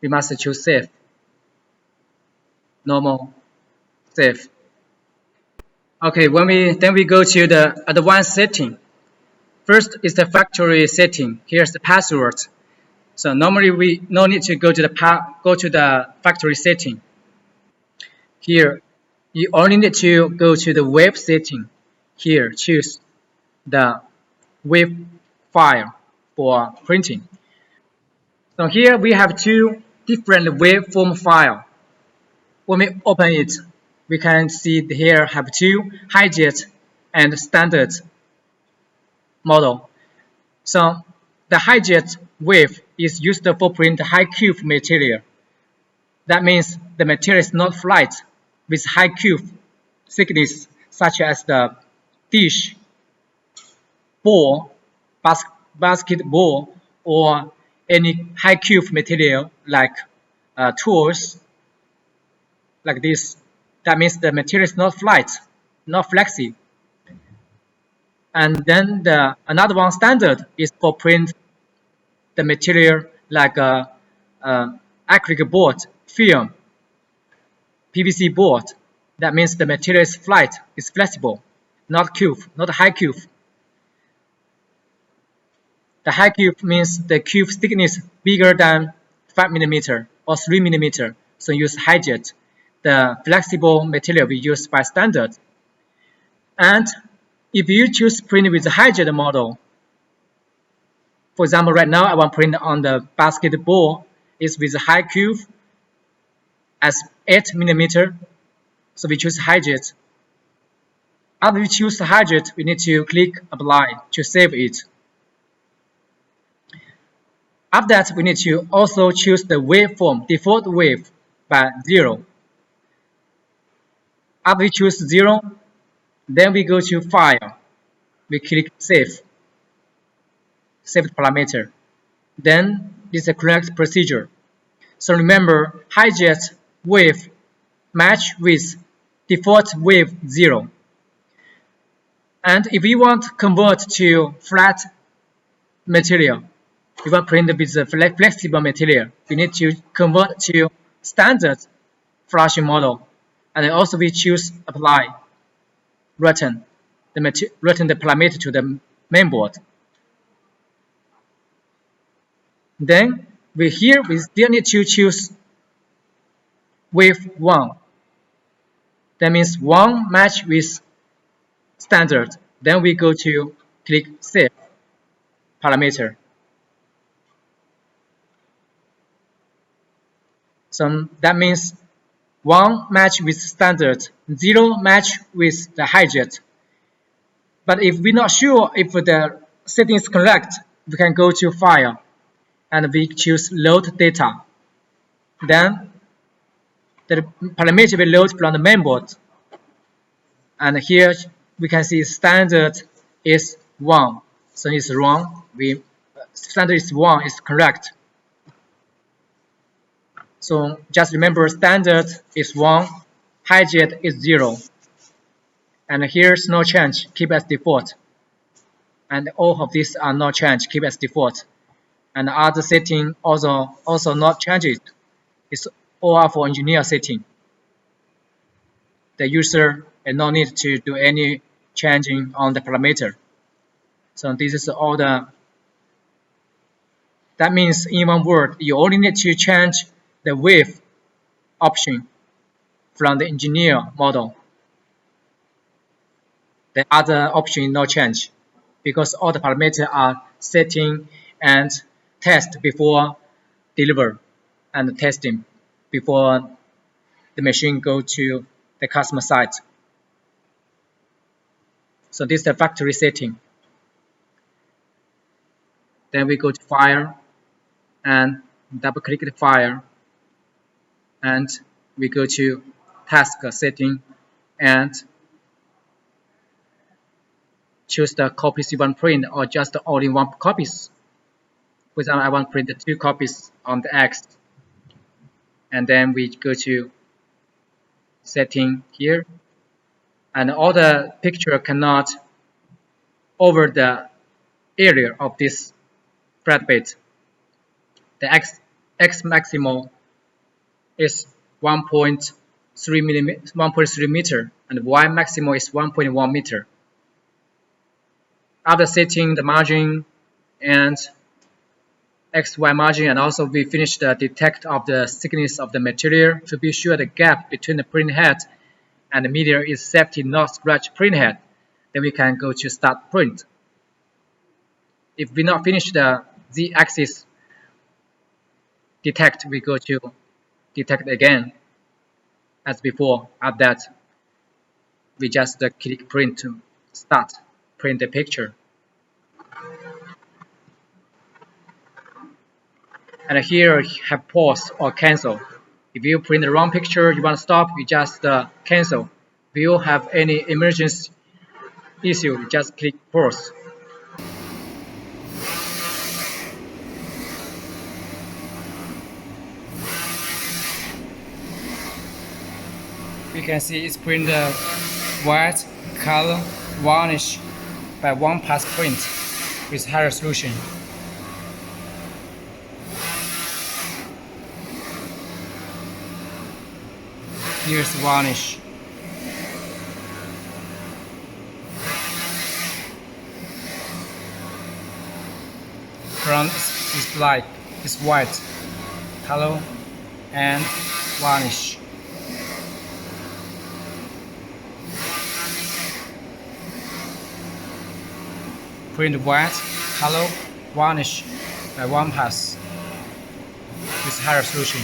we must choose safe, normal, safe. Okay, then we go to the advanced setting. First is the factory setting. Here's the password. So normally we no need to go to the factory setting. Here, you only need to go to the web setting. Here, choose the web file for printing. So here we have two different waveform file. When we open it, we can see here have two highjet and standard model. So the highjet wave is used for print high cube material. That means the material is not flat with high cube thickness, such as the dish, ball, basketball, or any high cube material like tools, like this. That means the material is not flat, not flexy. And then another one standard is for print the material like acrylic board, film, PVC board. That means the material is flat, is flexible, not cube, not high cube. The high cube means the cube thickness bigger than 5 mm or 3 mm, so use highjet. The flexible material we use by standard. And if you choose print with the highjet model, for example, right now I want print on the basketball is with a high cube as 8 mm, so we choose highjet. After we choose highjet, we need to click apply to save it. After that, we need to also choose the waveform, default wave by 0. After we choose 0, then we go to file. We click save. Save the parameter. Then this is the correct procedure. So remember, highjet wave match with default wave 0. And if we want to convert to flat material, we want to print with the flexible material, we need to convert to standard flashing model. And also we choose apply, return the parameter to the mainboard. Then we still need to choose wave 1. That means 1 match with standard. Then we go to click save parameter. So that means 1 match with standard, 0 match with the highjet. But if we're not sure if the setting is correct, we can go to file and we choose load data. Then the parameter will load from the mainboard. And here we can see standard is 1. So it's wrong. Standard is 1 is correct. So just remember standard is 1, highjet is 0. And here's no change, keep as default. And all of these are no change, keep as default. And other setting also not changed. It's all for engineer setting. The user has no need to do any changing on the parameter. So this is all that means in one word, you only need to change the wave option from the engineer model. The other option no change because all the parameters are setting and test before deliver and testing before the machine go to the customer site. So this is the factory setting. Then we go to file and double click the file and we go to task setting and choose the copies you want to print or just all-in-one copies. For example, I want to print 2 copies on the X. And then we go to setting here. And all the picture cannot over the area of this flatbed. The X X maximal is 1.3 meter, and Y maximal is 1.1 meter. After setting the margin and XY margin, and also we finished the detect of the thickness of the material to be sure the gap between the print head and the media is safety not scratch print head. Then we can go to start print. If we not finish the Z-axis detect, we go to detect again as before. After that, we just click print to start print the picture. And here have pause or cancel. If you print the wrong picture, you want to stop, you just cancel. If you have any emergency issue, you just click pause. We can see it's print white, color, varnish by one pass print with high resolution. Here's varnish. Front is black, is white, color and varnish. Print white, color, varnish by one pass with high resolution.